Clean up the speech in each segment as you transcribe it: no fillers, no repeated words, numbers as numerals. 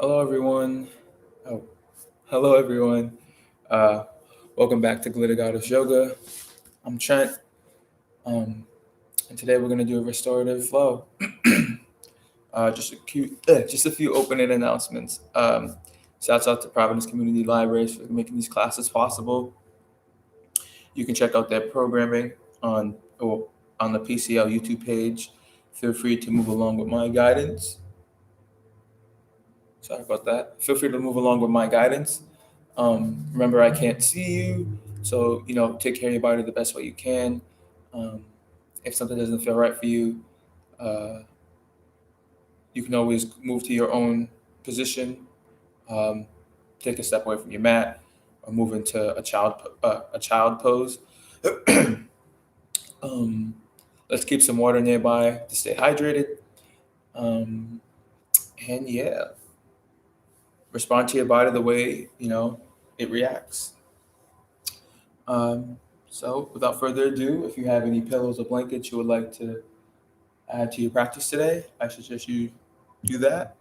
Hello, everyone. Oh, hello, everyone. Uh, Welcome back to Glitter Goddess Yoga. I'm Trent, um, and today we're going to do a restorative flow. Just a few opening announcements. Shouts out to Providence Community Libraries for making these classes possible. You can check out their programming on on the PCL YouTube page. Feel free to move along with my guidance. Sorry about that. Feel free to move along with my guidance. Remember, I can't see you, so take care of your body the best way you can. Um, if something doesn't feel right for you, uh, you can always move to your own position. Um, take a step away from your mat, or move into a child pose. um, let's keep some water nearby to stay hydrated. Um, and yeah, respond to your body the way it reacts. Um, so, without further ado, if you have any pillows or blankets you would like to add to your practice today, I suggest you do that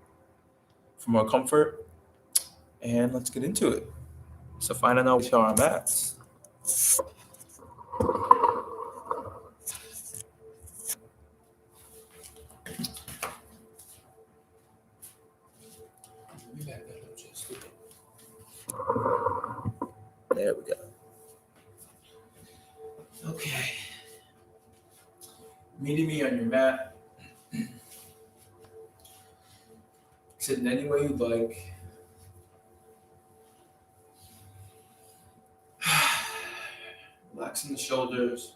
for more comfort. And let's get into it. So, finding out where our mats. Let me back that up just a bit. There we go. Okay. Meeting me on your mat. Sitting any way you'd like. Relaxing the shoulders.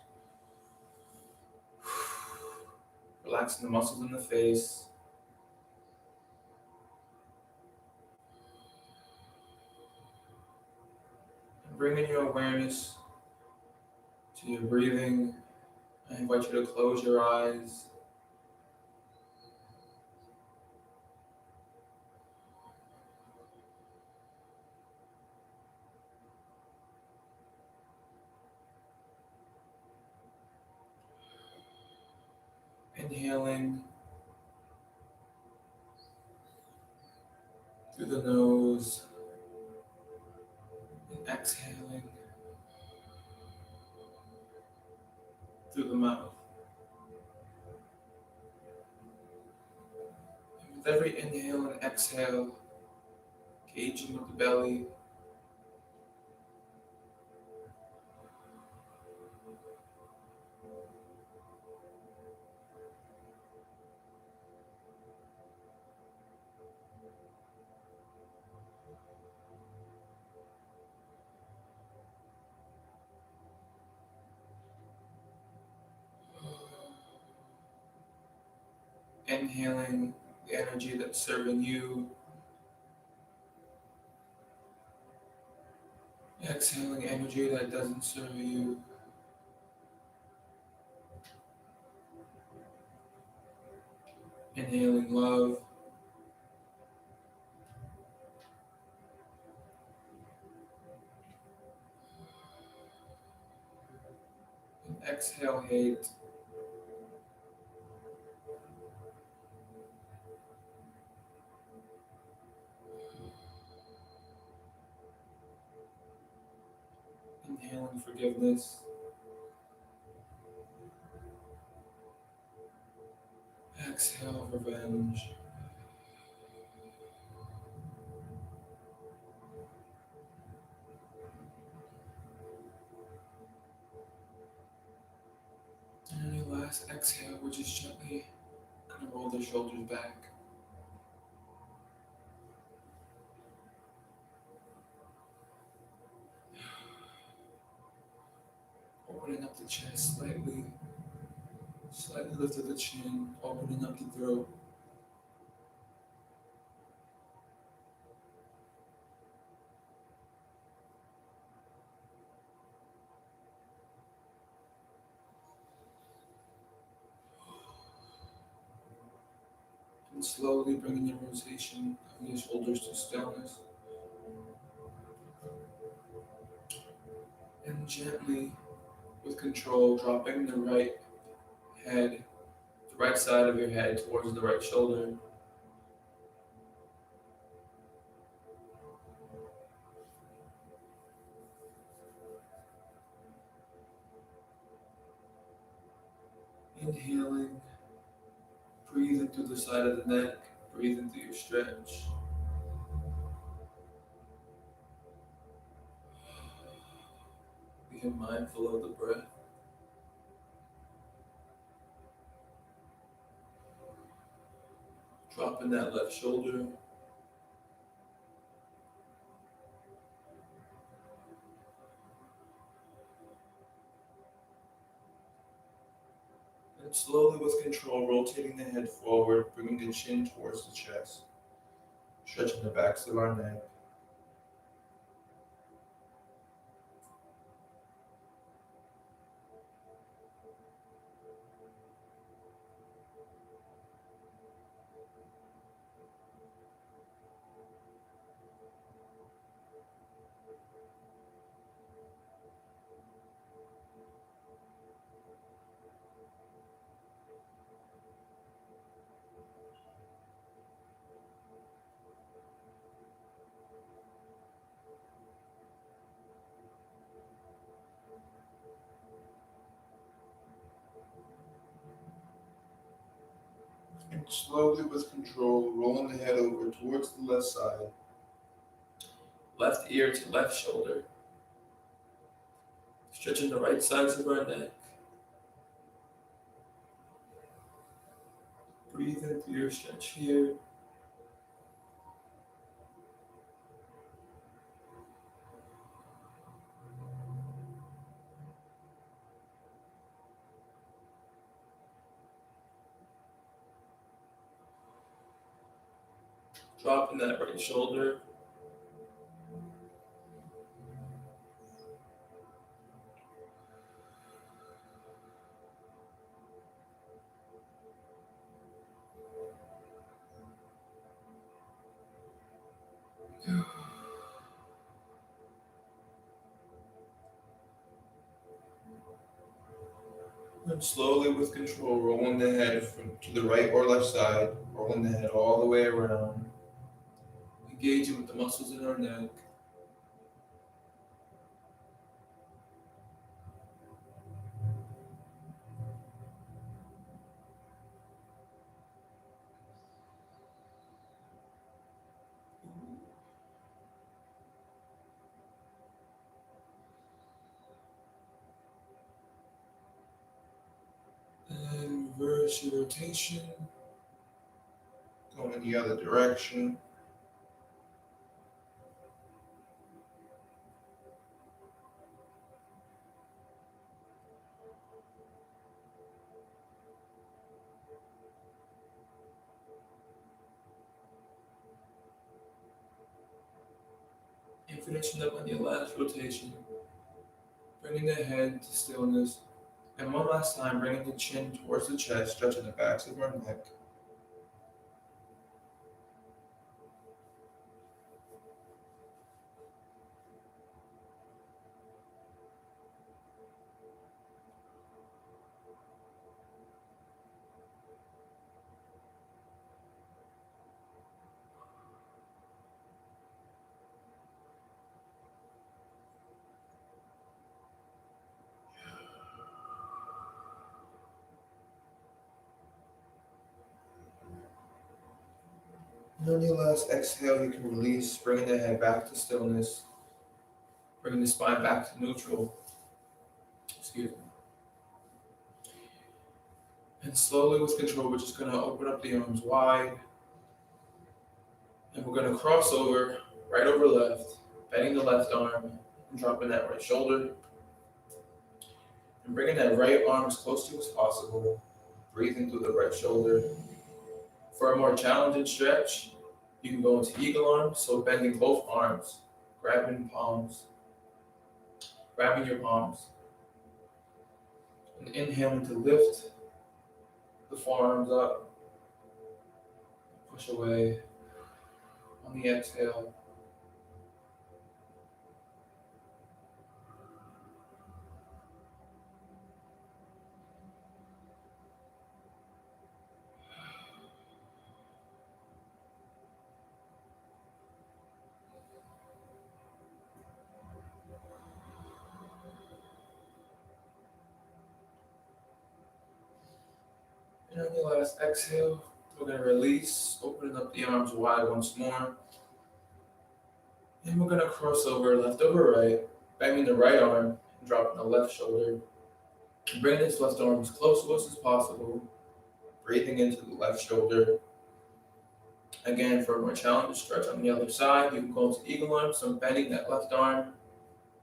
Relaxing the muscles in the face. And bringing your awareness to your breathing. I invite you to close your eyes. Inhaling through the nose and exhaling through the mouth. And with every inhale and exhale, engaging with the belly, inhaling the energy that's serving you, exhaling energy that doesn't serve you, inhaling love, and exhale hate, inhaling forgiveness, exhale revenge. And your last exhale, which is gently going to roll the shoulders back. Opening up the chest slightly, slightly lifted the chin, opening up the throat. And slowly bringing your rotation of your shoulders to stillness. And gently, with control, dropping the right head, the right side of your head towards the right shoulder. Inhaling, breathing through the side of the neck, breathing through your stretch. Being mindful of the breath. Dropping that left shoulder. And slowly with control, rotating the head forward, bringing the chin towards the chest. Stretching the backs of our neck. And slowly with control, rolling the head over towards the left side. Left ear to left shoulder. Stretching the right sides of our neck. Breathe in through your stretch here. Dropping that right shoulder. And slowly with control, rolling the head from to the right or left side, rolling the head all the way around. Engaging with the muscles in our neck. And reverse your rotation. Going in the other direction. And finishing up on your last rotation. Bringing the head to stillness. And one last time, bringing the chin towards the chest, stretching the backs of our neck. And on your last exhale, you can release, bringing the head back to stillness, bringing the spine back to neutral. Excuse me. And slowly with control, we're just going to open up the arms wide. And we're going to cross over, right over left, bending the left arm, and dropping that right shoulder. And bringing that right arm as close to you as possible, breathing through the right shoulder. For a more challenging stretch, you can go into eagle arms, so bending both arms, grabbing your palms. And inhaling to lift the forearms up, push away on the exhale. And on your last exhale, we're going to release, opening up the arms wide once more. And we're going to cross over left over right, bending the right arm and dropping the left shoulder. Bring this left arm as close to us as possible, breathing into the left shoulder. Again, for a more challenging stretch on the other side, you can go into eagle arm, so bending that left arm,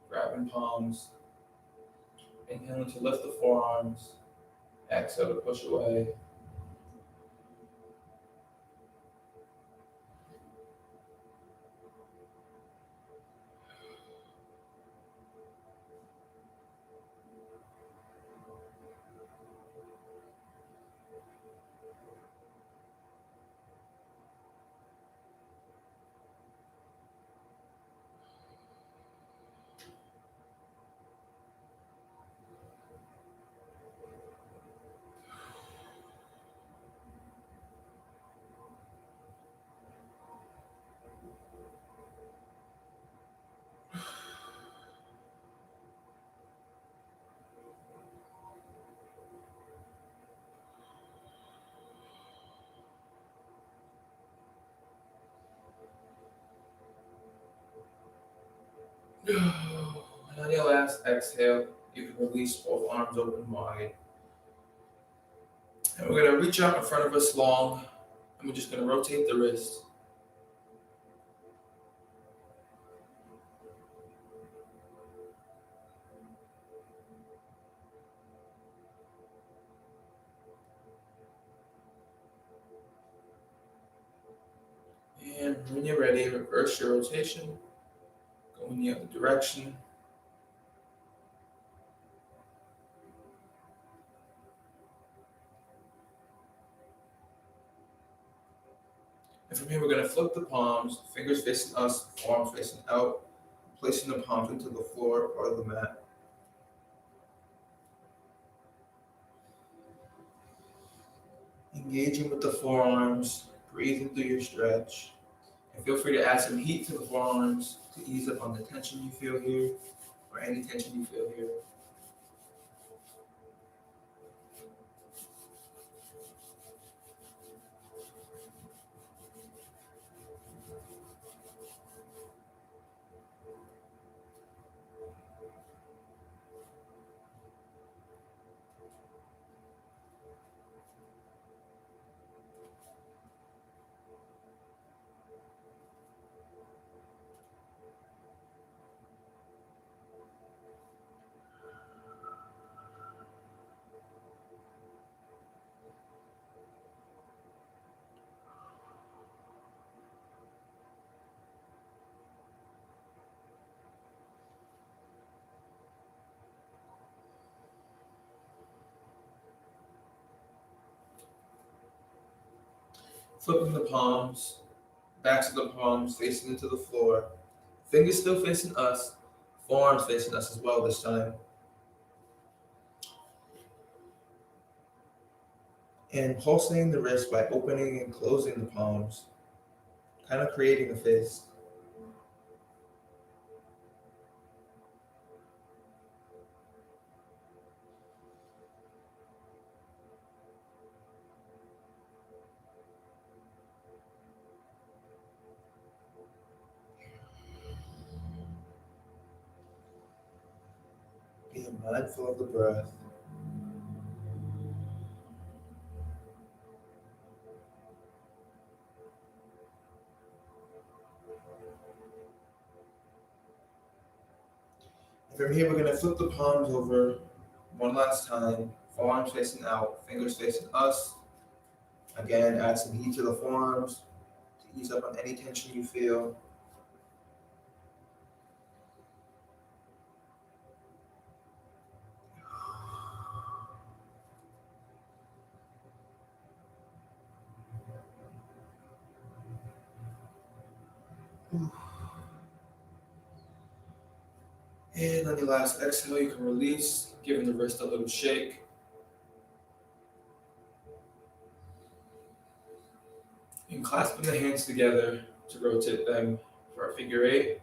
grabbing palms, inhaling to lift the forearms, exhale to push away. And on your last exhale, you can release both arms open wide. And we're going to reach out in front of us long, and we're just going to rotate the wrist. And when you're ready, reverse your rotation, go in the other direction. And from here, we're going to flip the palms, fingers facing us, forearms facing out, placing the palms into the floor or the mat. Engaging with the forearms, breathing through your stretch. And feel free to add some heat to the forearms to ease up on the tension you feel here, or any tension you feel here. Flipping the palms, backs of the palms facing into the floor. Fingers still facing us, forearms facing us as well this time. And pulsating the wrist by opening and closing the palms, kind of creating a fist. Being mindful of the breath. And from here, we're going to flip the palms over one last time, forearms facing out, fingers facing us. Again, add some heat to the forearms to ease up on any tension you feel. And on your last exhale, you can release, giving the wrist a little shake. And clasping the hands together to rotate them for a figure eight.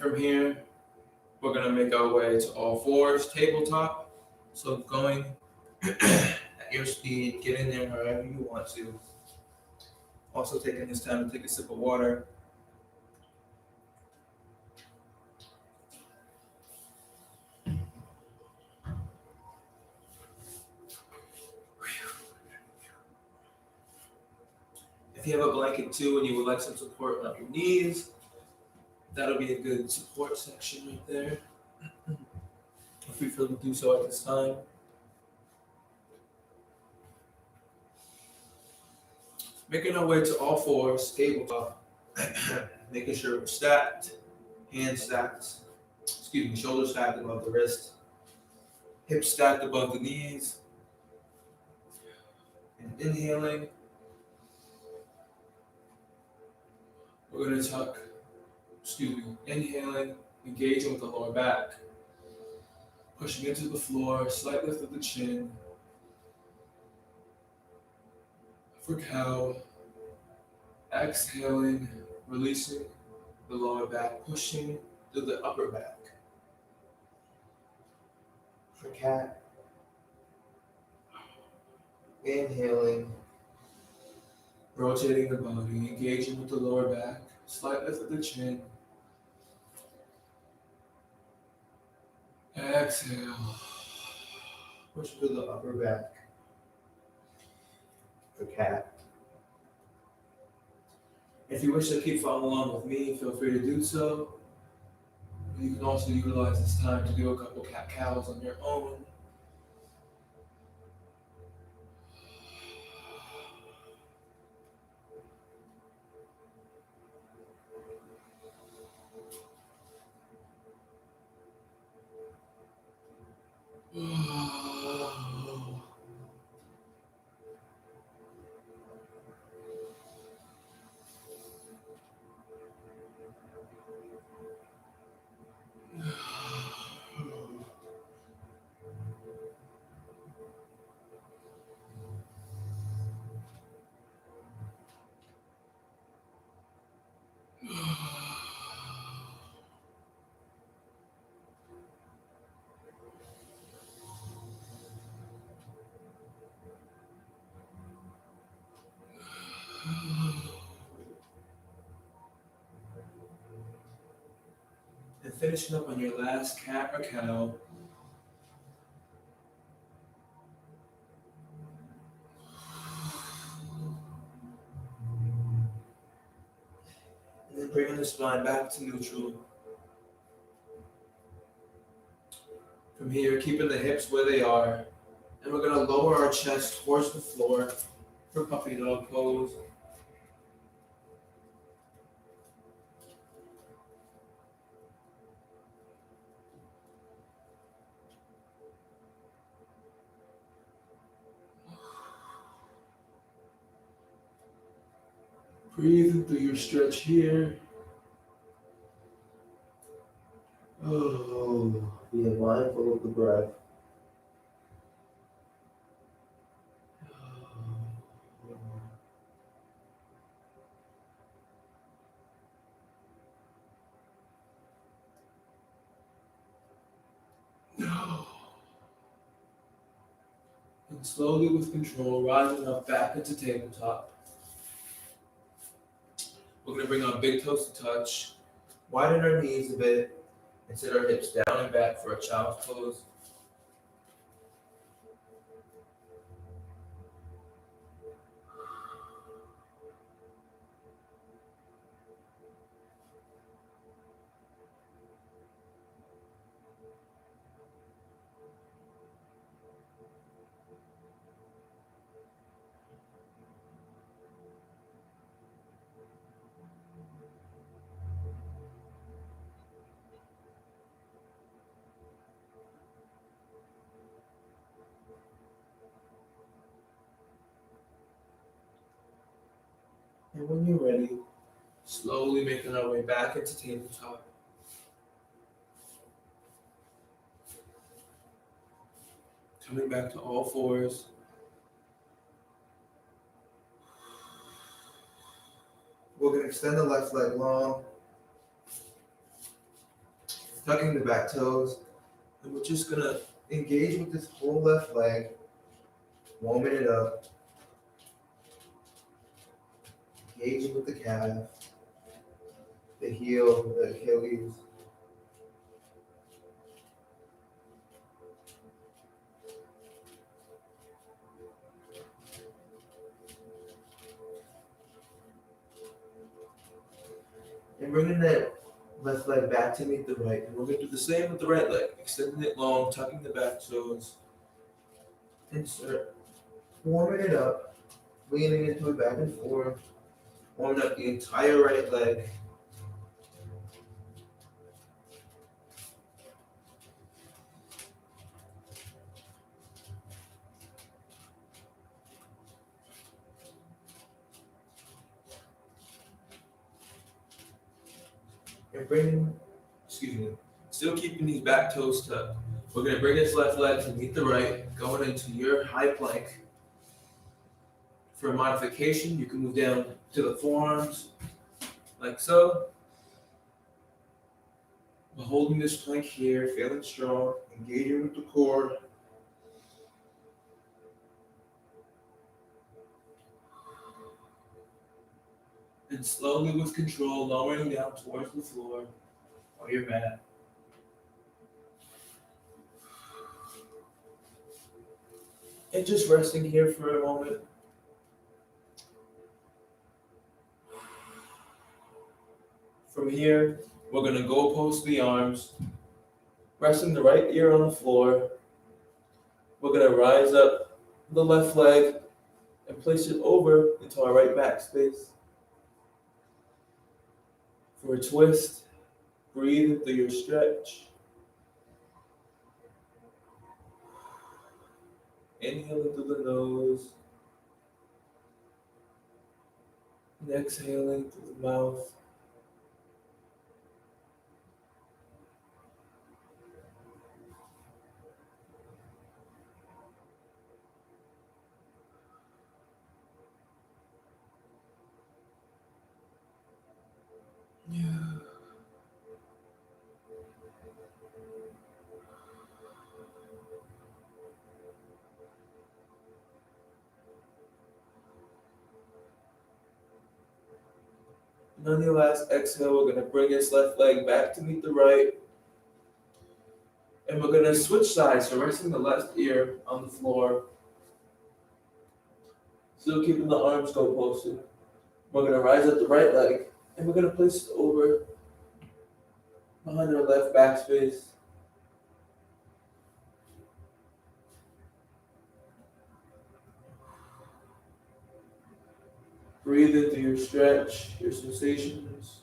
from here, we're gonna make our way to all fours, tabletop. So going at your speed, get in there however you want to. Also taking this time to take a sip of water. If you have a blanket too and you would like some support on your knees, that'll be a good support section right there. If you feel to do so at this time. Making our way to all fours, tabletop. Making sure we're stacked, hands stacked, shoulders stacked above the wrist, hips stacked above the knees. And inhaling, we're going to tuck, inhaling, engaging with the lower back, pushing into the floor, slight lift of the chin. For cow, exhaling, releasing the lower back, pushing to the upper back. For cat, inhaling, rotating the body, engaging with the lower back, slight lift of the chin. Exhale, push to the upper back. For cat. If you wish to keep following along with me, feel free to do so. You can also utilize this time to do a couple cat cows on your own. And finishing up on your last cat or cow. And then bringing the spine back to neutral. From here, keeping the hips where they are. And we're going to lower our chest towards the floor for puppy dog pose. Breathing through your stretch here. Oh, be mindful of the breath. And slowly with control, rising up back into tabletop. We're going to bring our big toes to touch, widen our knees a bit, and sit our hips down and back for a child's pose. And when you're ready, slowly making our way back into tabletop. Coming back to all fours. We're going to extend the left leg long. tucking the back toes, and we're just gonna engage with this whole left leg, warming it up, engaging with the calf, the heel, the Achilles. And bringing that left leg back to meet the right. And we're going to do the same with the right leg, extending it long, tucking the back toes, insert, warming it up, leaning into it back and forth, warming up the entire right leg. And bringing, still keeping these back toes tucked. We're going to bring this left leg to meet the right, going into your high plank. For a modification, you can move down to the forearms, like so. But holding this plank here, feeling strong, engaging with the core. And slowly with control, lowering down towards the floor or your mat. And just resting here for a moment. From here, we're going to go post the arms, resting the right ear on the floor. We're going to rise up the left leg and place it over into our right back space. For a twist, breathe into your stretch. Inhaling through the nose. And exhaling through the mouth. Yeah. And on your last exhale, we're going to bring this left leg back to meet the right. And we're going to switch sides, so resting the left ear on the floor. Still keeping the arms go posted. We're going to rise up the right leg, and we're going to place it over behind our left back space. Breathe into your stretch, your sensations.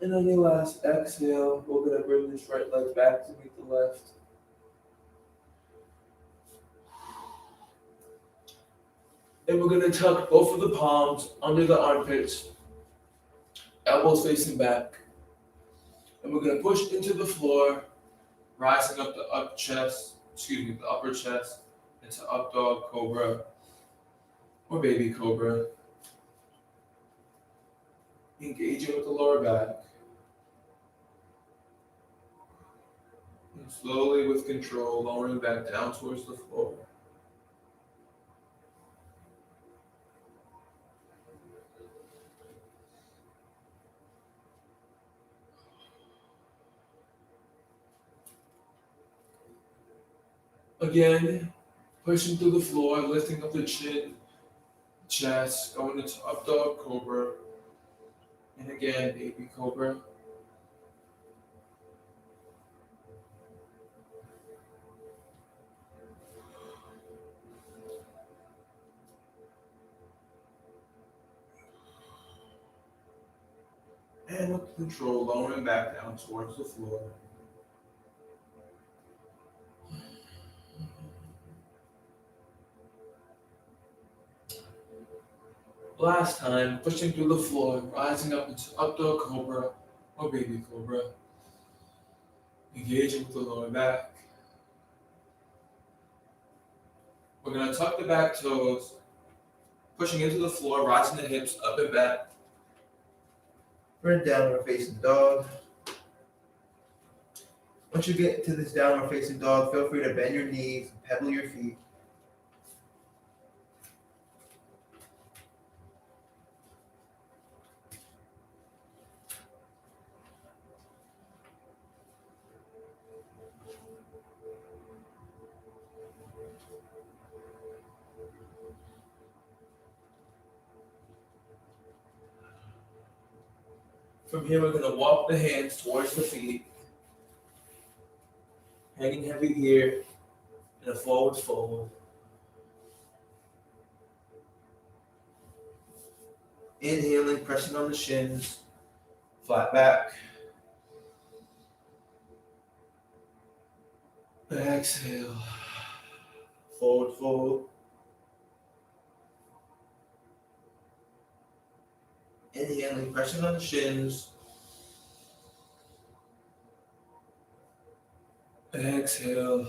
And on your last exhale, we're going to bring this right leg back to meet the left. And we're going to tuck both of the palms under the armpits, elbows facing back. And we're going to push into the floor, rising up the upper chest into up dog, cobra, or baby cobra. Engaging with the lower back. And slowly with control, lowering back down towards the floor. Again, pushing through the floor, lifting up the chin, chest, going into up dog, cobra. And again, baby cobra. And with control, lowering back down towards the floor. Last time, pushing through the floor, rising up into updog cobra or baby cobra. Engaging with the lower back. We're going to tuck the back toes, pushing into the floor, rising the hips up and back. For a downward facing dog. Once you get to this downward facing dog, feel free to bend your knees and pedal your feet. From here, we're going to walk the hands towards the feet, hanging heavy here in a forward fold. Inhaling, pressing on the shins, flat back. Exhale, forward fold. Inhaling, pressing on the shins. Exhale,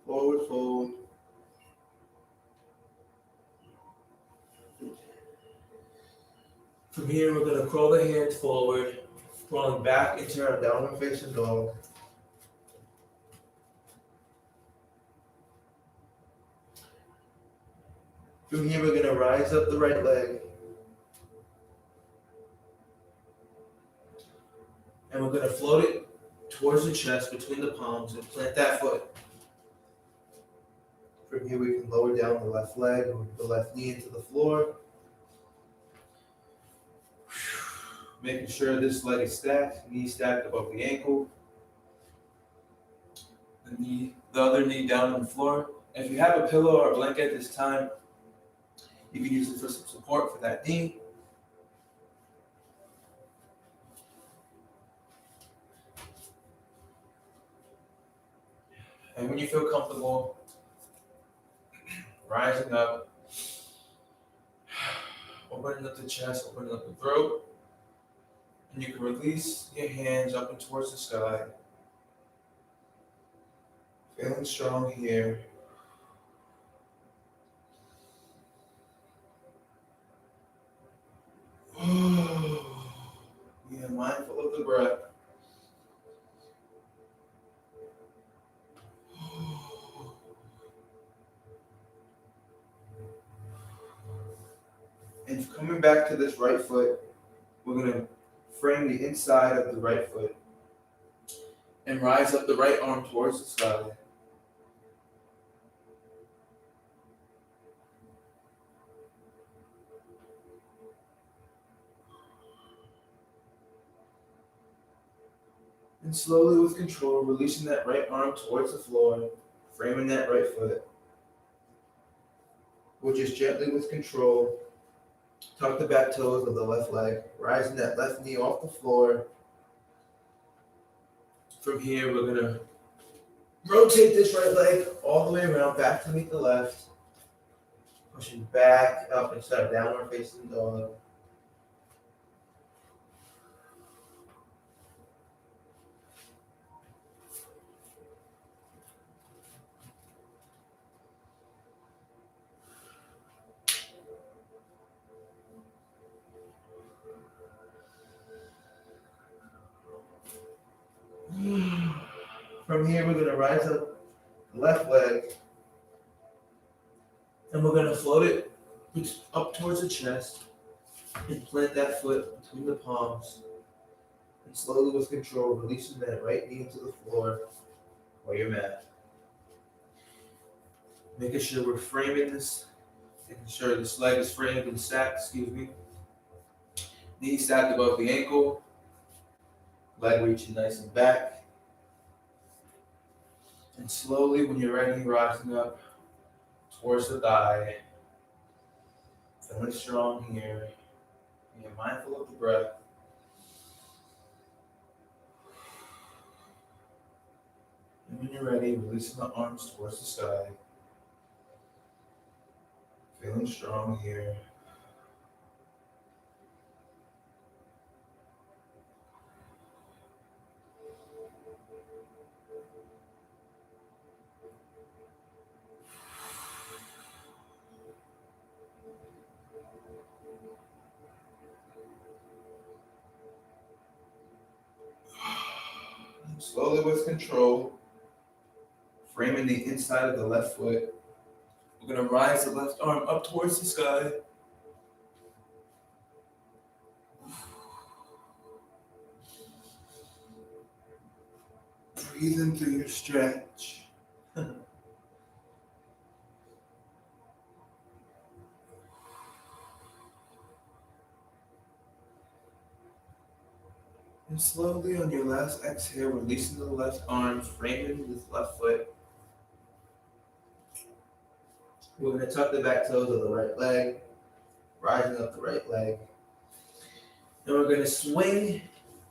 forward fold. From here, we're going to crawl the hands forward, crawling back into our downward facing dog. From here, we're going to rise up the right leg. And we're going to float it towards the chest between the palms and plant that foot. From here, we can lower down the left leg or the left knee into the floor. Making sure this leg is stacked, knee stacked above the ankle. The other knee down on the floor. If you have a pillow or a blanket this time, you can use it for some support for that knee. And when you feel comfortable, rising up, opening up the chest, opening up the throat, and you can release your hands up and towards the sky. Feeling strong here. Be mindful of the breath. And coming back to this right foot, we're going to frame the inside of the right foot and rise up the right arm towards the sky. And slowly with control, releasing that right arm towards the floor, framing that right foot. We'll just gently with control tuck the back toes of the left leg, rising that left knee off the floor. From here, we're going to rotate this right leg all the way around, back to meet the left. Pushing back up into our downward facing dog. From here, we're going to rise up the left leg, and we're going to float it up towards the chest and plant that foot between the palms. And slowly with control, releasing that right knee into the floor or your mat. Making sure we're framing this, making sure this leg is framed and stacked, knee stacked above the ankle, leg reaching nice and back. And slowly, when you're ready, rising up towards the thigh. Feeling strong here. Being mindful of the breath. When you're ready, releasing the arms towards the sky. Feeling strong here. Slowly with control, framing the inside of the left foot. We're going to rise the left arm up towards the sky. Breathing through your stretch. And slowly on your last exhale, releasing the left arm, framing this left foot. We're going to tuck the back toes of the right leg, rising up the right leg. And we're going to swing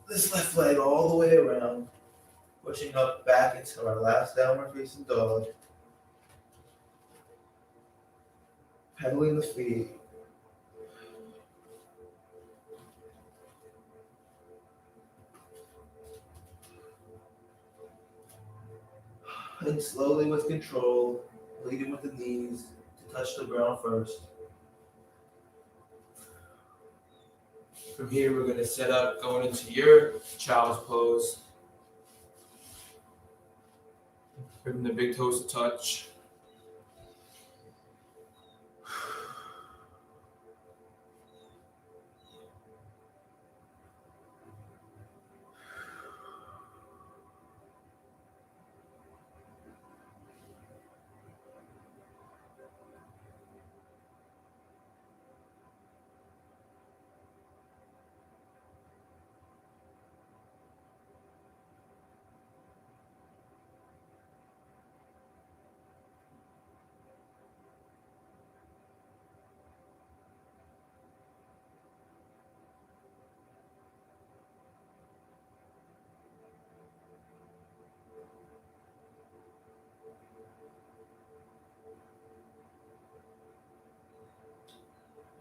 this left leg all the way around, pushing up back into our last downward facing dog. Pedaling the feet. And slowly with control, leading with the knees to touch the ground first. From here, we're going to set up going into your child's pose. Bring the big toes to touch.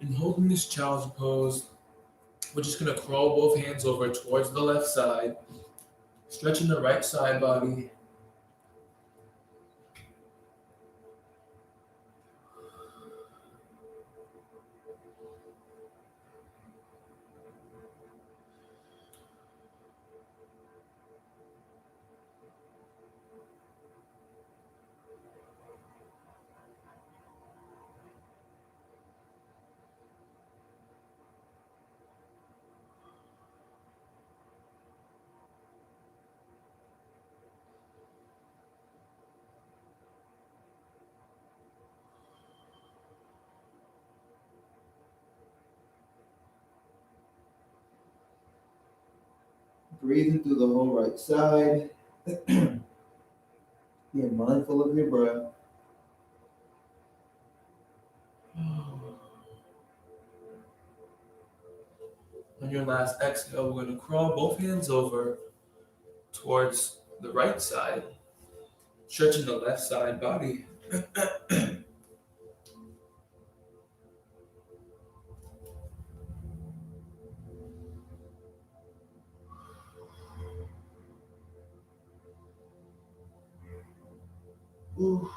And holding this child's pose, we're just going to crawl both hands over towards the left side, stretching the right side body. Breathing through the whole right side. Being mindful of your breath. On your last exhale, we're going to crawl both hands over towards the right side, stretching the left side body. Ooh.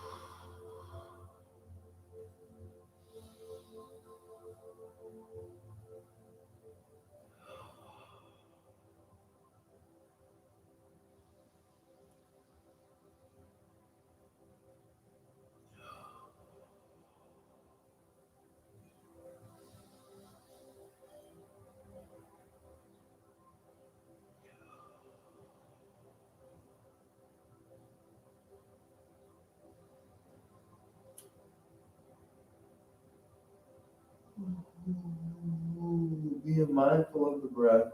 Being mindful of the breath.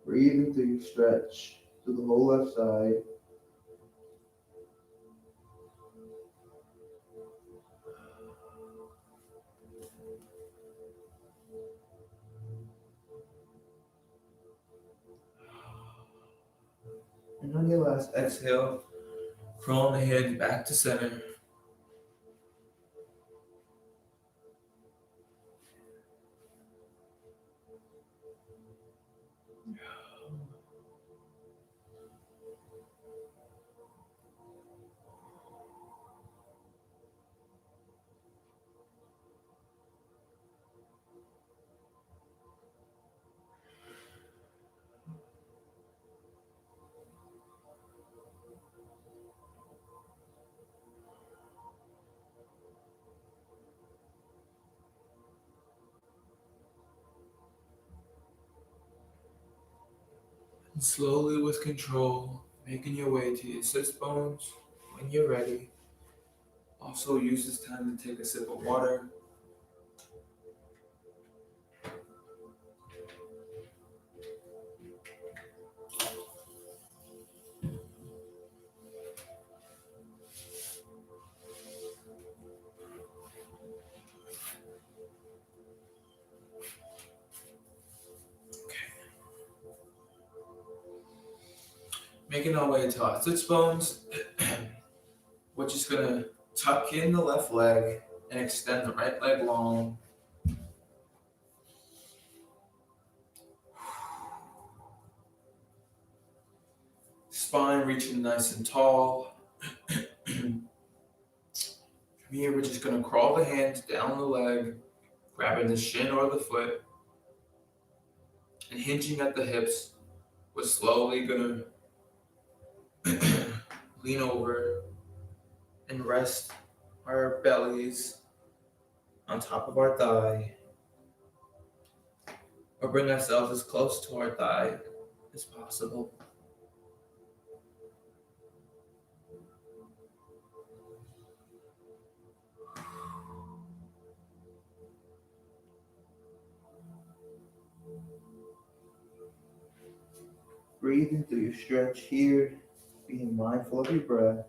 Breathing through your stretch to the whole left side. And on your last exhale, crawl the hands back to center. And slowly, with control, making your way to your sits bones when you're ready. Also, use this time to take a sip of water. Making our way to our sits bones. We're just gonna tuck in the left leg and extend the right leg long. Spine reaching nice and tall. From here, we're just gonna crawl the hands down the leg, grabbing the shin or the foot, and hinging at the hips. We're slowly gonna lean over and rest our bellies on top of our thigh, or bring ourselves as close to our thigh as possible. Breathing through your stretch here, being mindful of your breath.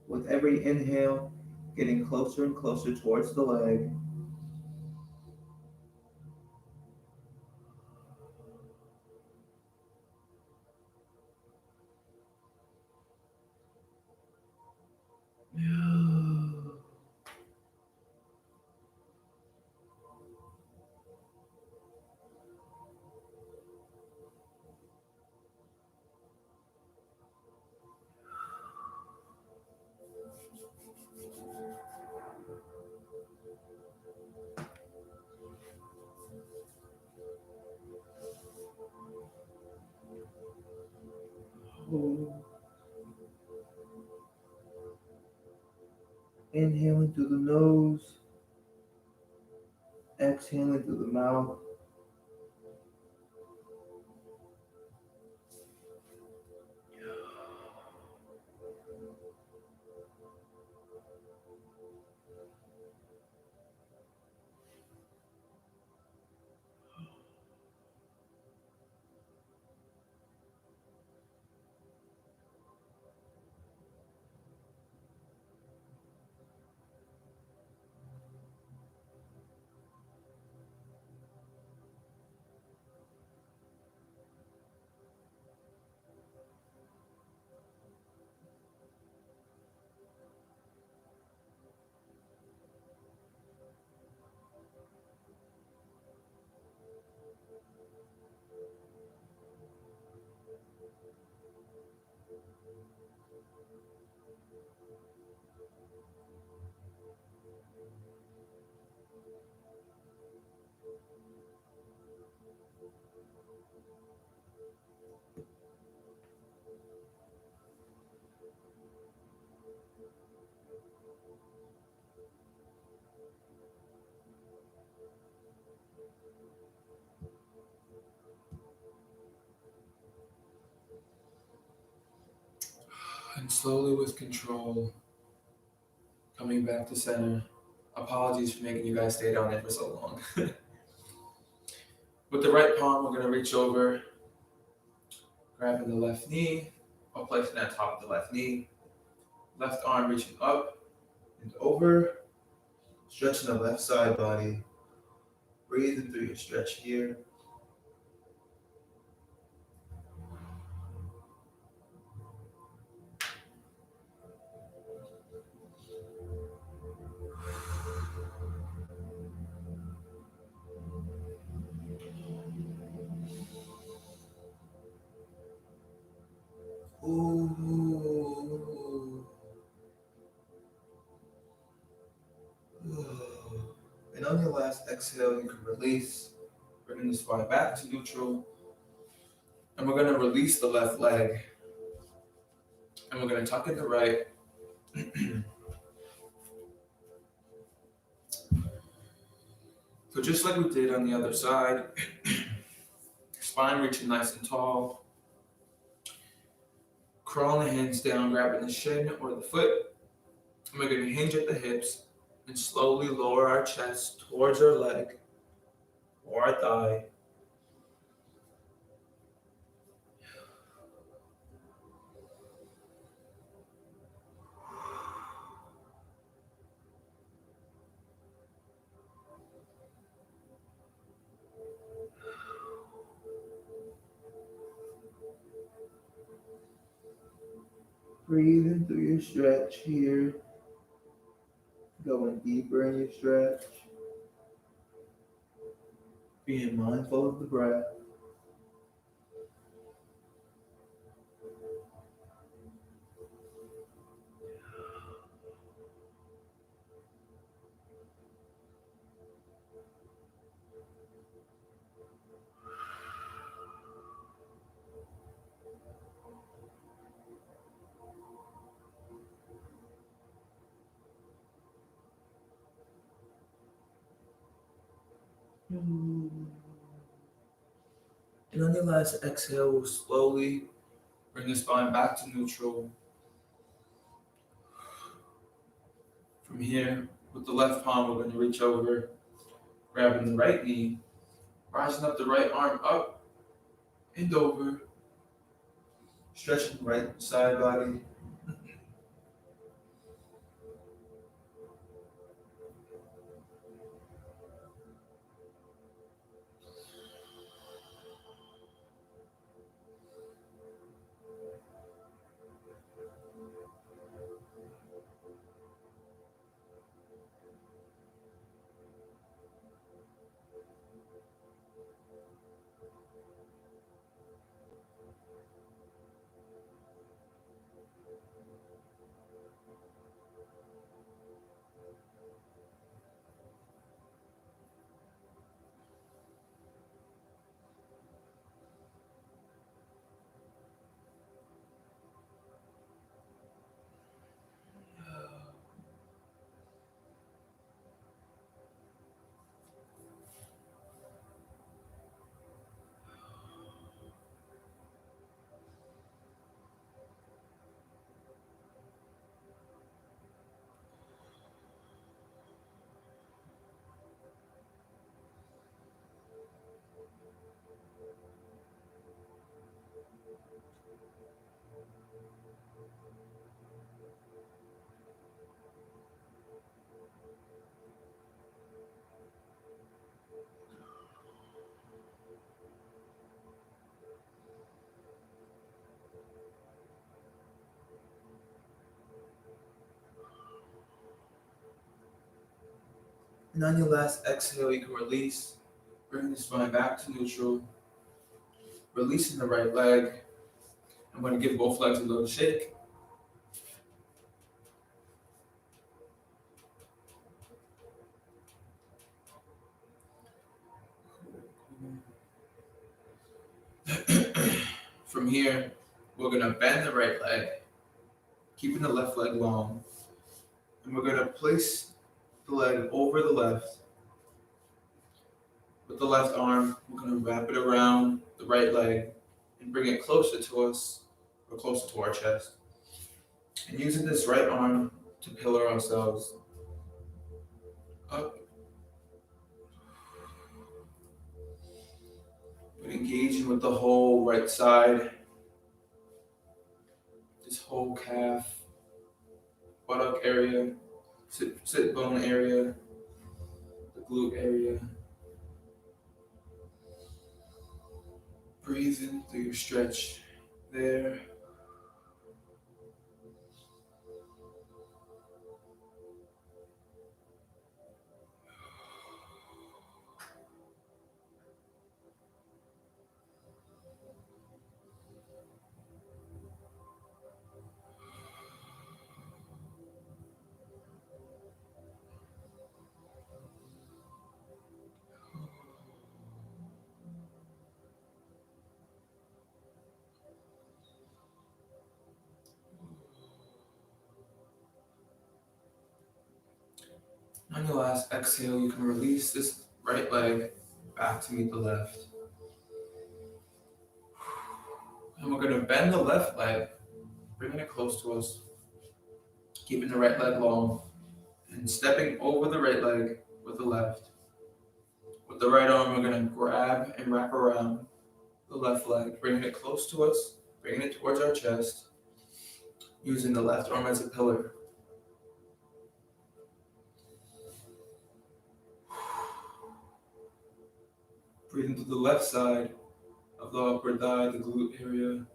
With every inhale, getting closer and closer towards the leg. Inhaling through the nose, exhaling through the mouth. And slowly, with control, coming back to center. Apologies for making you guys stay down there for so long. With the right palm, we're going to reach over, Grabbing the left knee, or placing it on top of the left knee. Left arm reaching up and over. Stretching the left side body. Breathing through your stretch here. Ooh. And on your last exhale, you can release, bringing the spine back to neutral. And we're going to release the left leg. And we're going to tuck in the right. So just like we did on the other side, spine reaching nice and tall. Crawling the hands down, grabbing the shin or the foot. And we're going to hinge at the hips and slowly lower our chest towards our leg or our thigh. Breathing through your stretch here. Going deeper in your stretch. Being mindful of the breath. And on your last exhale, we'll slowly bring the spine back to neutral. From here, with the left palm, we're going to reach over, grabbing the right knee, rising up the right arm up and over, stretching the right side body. And on your last exhale, you can release, bring the spine back to neutral, releasing the right leg. I'm going to give both legs a little shake. From here, we're going to bend the right leg, keeping the left leg long. And we're going to place the leg over the left. With the left arm, we're going to wrap it around the right leg and bring it closer to us, or closer to our chest. And using this right arm to pillar ourselves up. But engaging with the whole right side, whole calf, buttock area, sit bone area, the glute area. Breathe in through your stretch there. On your last exhale, you can release this right leg back to meet the left. And we're going to bend the left leg, bringing it close to us, keeping the right leg long, and stepping over the right leg with the left. With the right arm, we're going to grab and wrap around the left leg, bringing it close to us, bringing it towards our chest, using the left arm as a pillar. Breathing to the left side of the upper thigh, the glute area.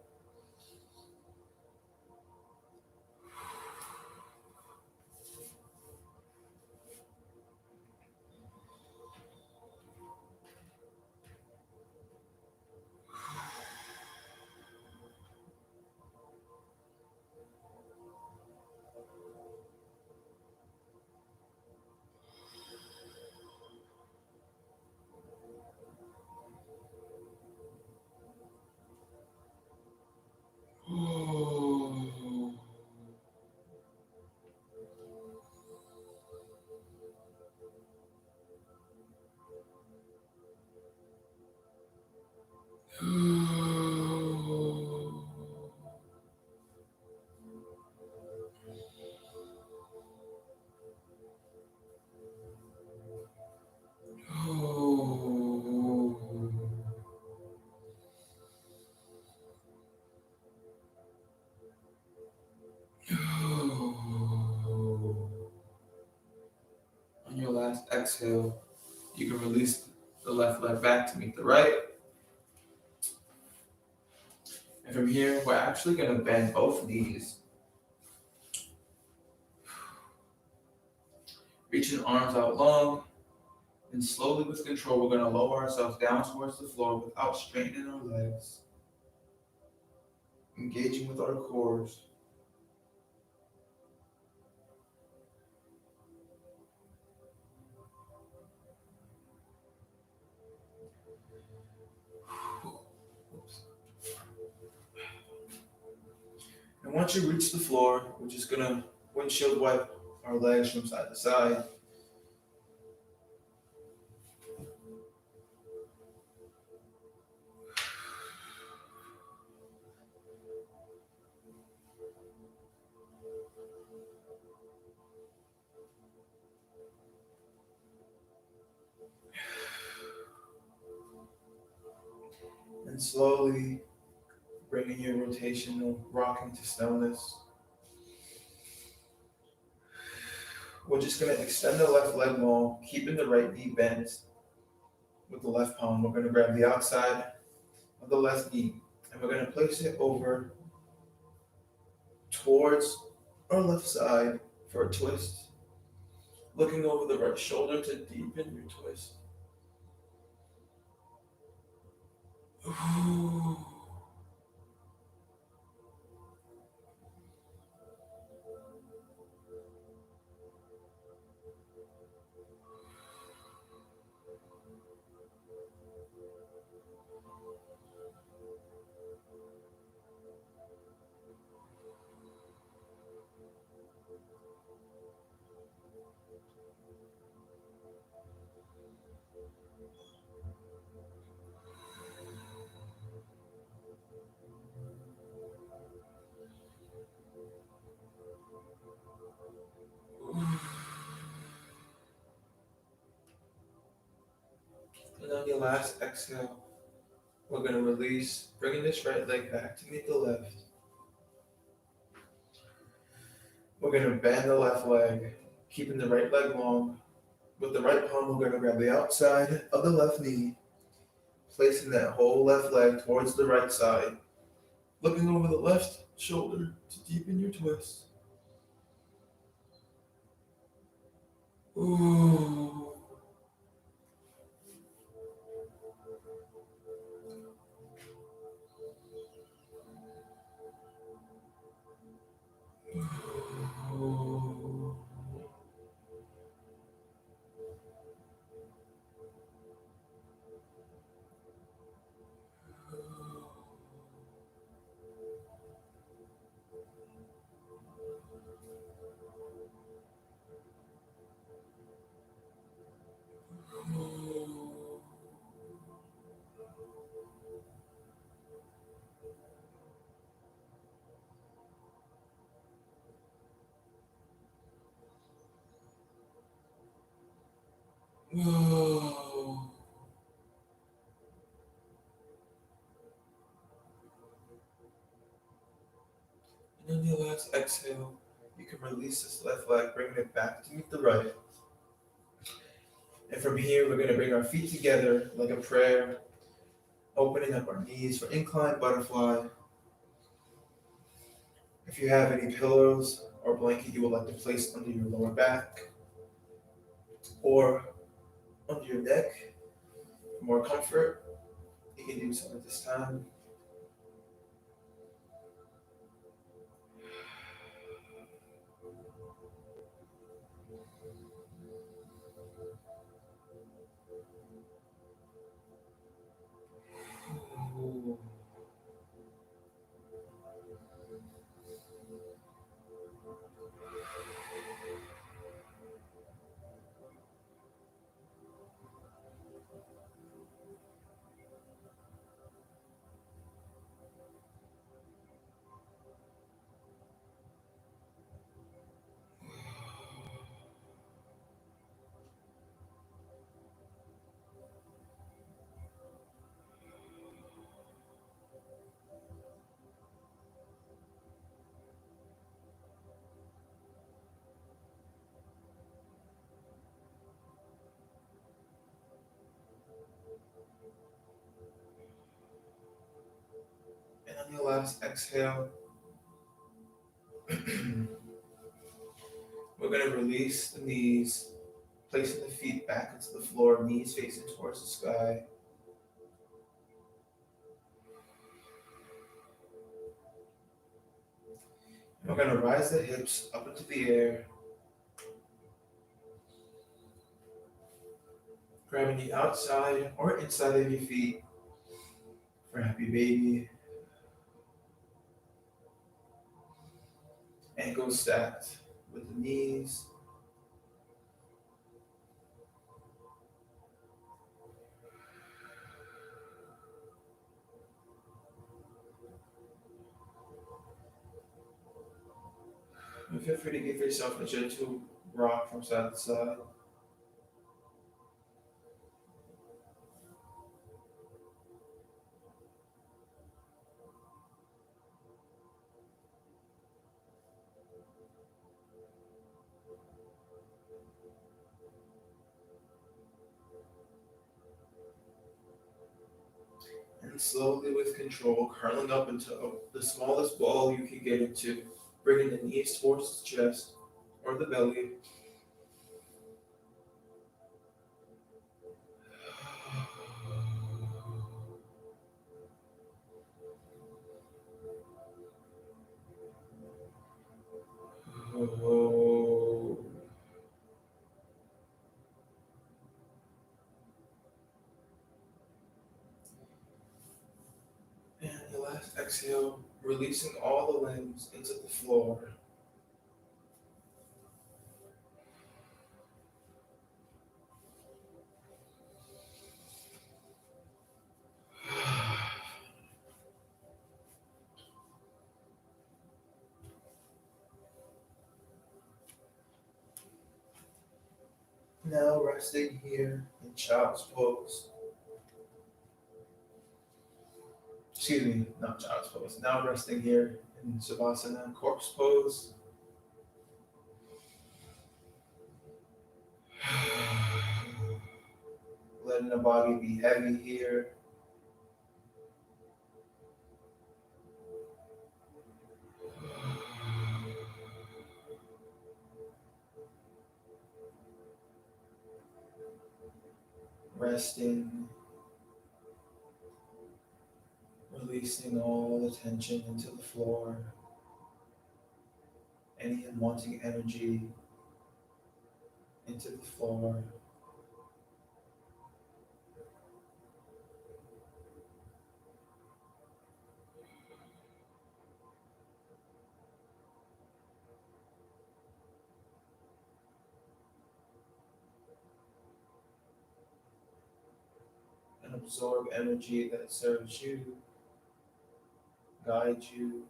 On your last exhale, you can release the left leg back to meet the right. And from here, we're actually going to bend both knees. Reaching arms out long, and slowly with control, we're going to lower ourselves down towards the floor without straightening our legs. Engaging with our cores. And once you reach the floor, we're just going to windshield wipe our legs from side to side. And slowly bringing your rotational rocking to stillness. We're just going to extend the left leg more, keeping the right knee bent with the left palm. We're going to grab the outside of the left knee and we're going to place it over towards our left side for a twist. Looking over the right shoulder to deepen your twist. Ooh. And on your last exhale, we're going to release, bringing this right leg back to meet the left. We're going to bend the left leg, keeping the right leg long. With the right palm, we're going to grab the outside of the left knee, placing that whole left leg towards the right side, looking over the left shoulder to deepen your twist. Ooh. Ooh. Whoa. And on your last exhale, you can release this left leg, bringing it back to meet the right. And from here, we're going to bring our feet together like a prayer, opening up our knees for Incline Butterfly. If you have any pillows or blanket you would like to place under your lower back or under your neck for more comfort, you can do so at this time. Ooh. And on your last exhale, we're going to release the knees, placing the feet back into the floor, knees facing towards the sky. And we're going to rise the hips up into the air, grabbing the outside or inside of your feet for happy baby. Ankles stacked with the knees. And feel free to give yourself a gentle rock from side to side. And slowly with control, curling up into the smallest ball you can get into, bringing the knees towards the chest or the belly. And your last exhale, releasing all the limbs into the floor. Now resting here in child's pose. Excuse me, not child's pose. Now resting here in Savasana, corpse pose. letting the body be heavy here. Resting, releasing all the tension into the floor, any unwanted energy into the floor. And absorb energy that serves you, guides you.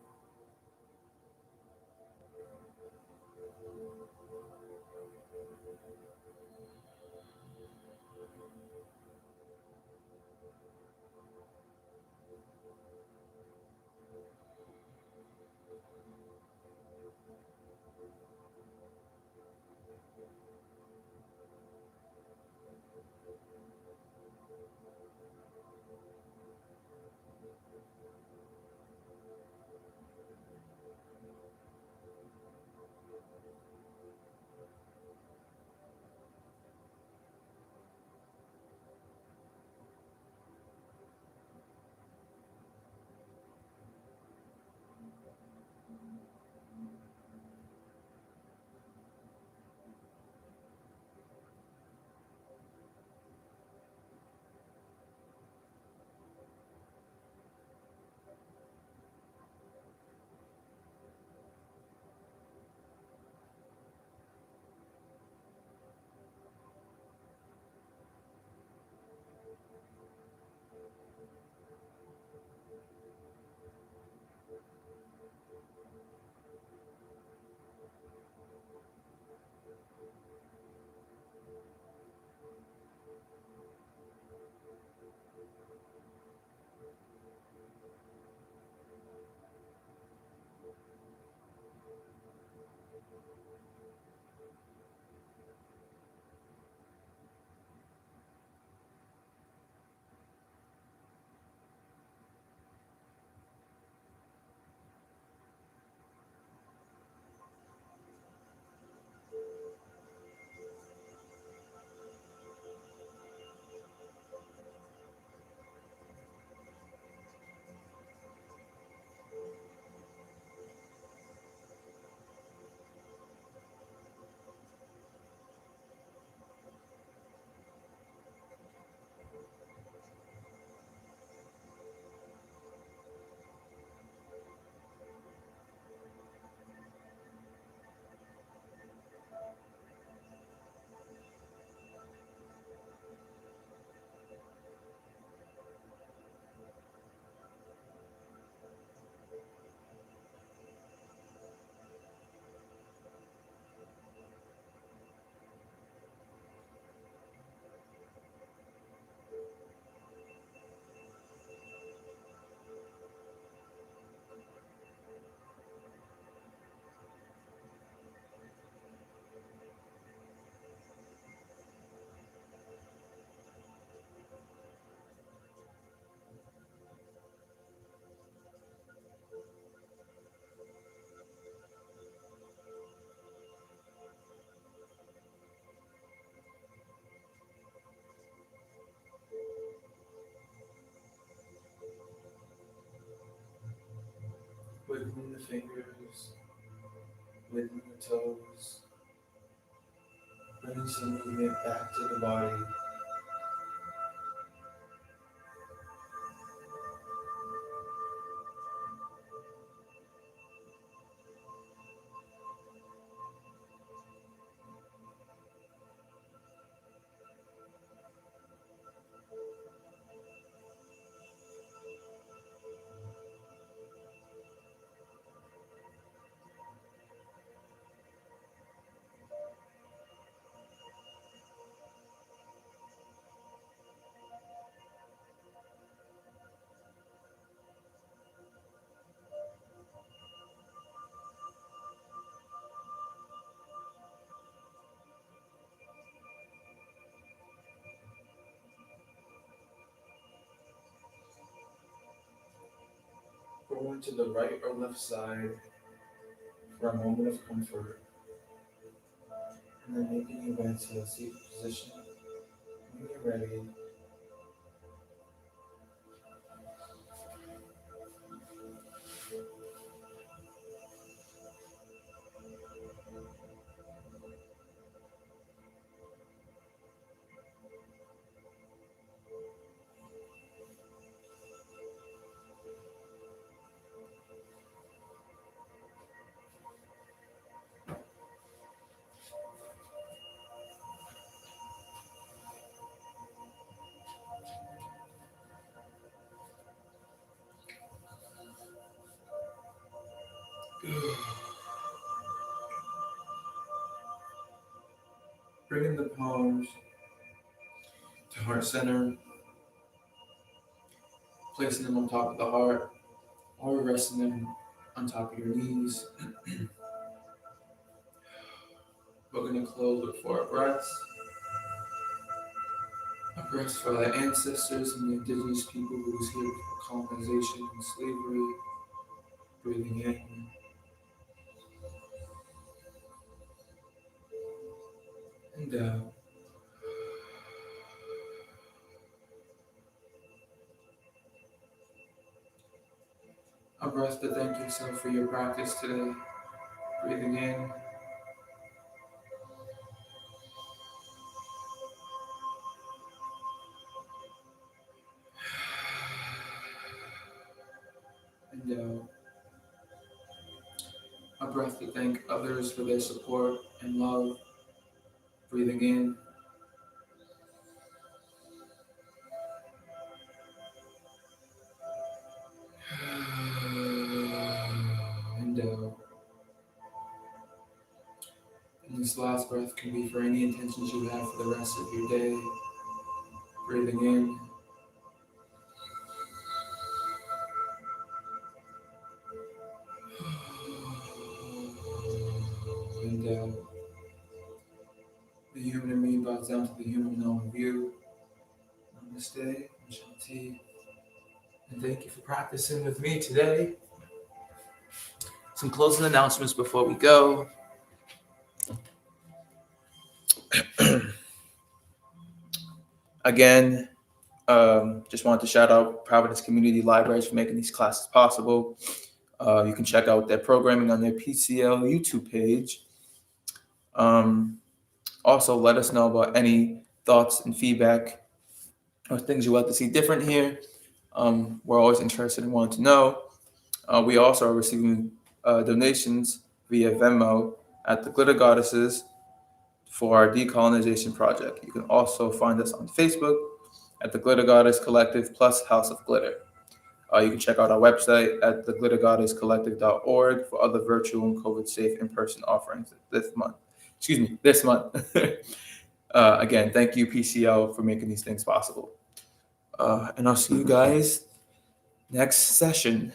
Wiggling the fingers, wiggling the toes, bringing some movement back to the body. Moving to the right or left side for a moment of comfort. And then making your way to a seated position when you're ready. Bringing the palms to heart center, placing them on top of the heart, or resting them on top of your knees. We're going to close with 4 breaths. A breath for the ancestors and the indigenous people who was here before colonization and slavery. Breathing in and out. A breath to thank yourself for your practice today. Breathing in and out. A breath to thank others for their support and love. Breathing in and out. And this last breath can be for any intentions you have for the rest of your day. Breathing in and out. The human in me bows down to the human in all of you. Namaste, Shanti. And thank you for practicing with me today. Some closing announcements before we go. Again, just wanted to shout out Providence Community Libraries for making these classes possible. You can check out their programming on their PCL YouTube page. Also, let us know about any thoughts and feedback or things you'd like to see different here. We're always interested and want to know. We also are receiving donations via Venmo at the Glitter Goddesses for our decolonization project. You can also find us on Facebook at the Glitter Goddess Collective plus House of Glitter. You can check out our website at theglittergoddesscollective.org for other virtual and COVID-safe in-person offerings this month. Again, thank you, PCL, for making these things possible. And I'll see you guys next session.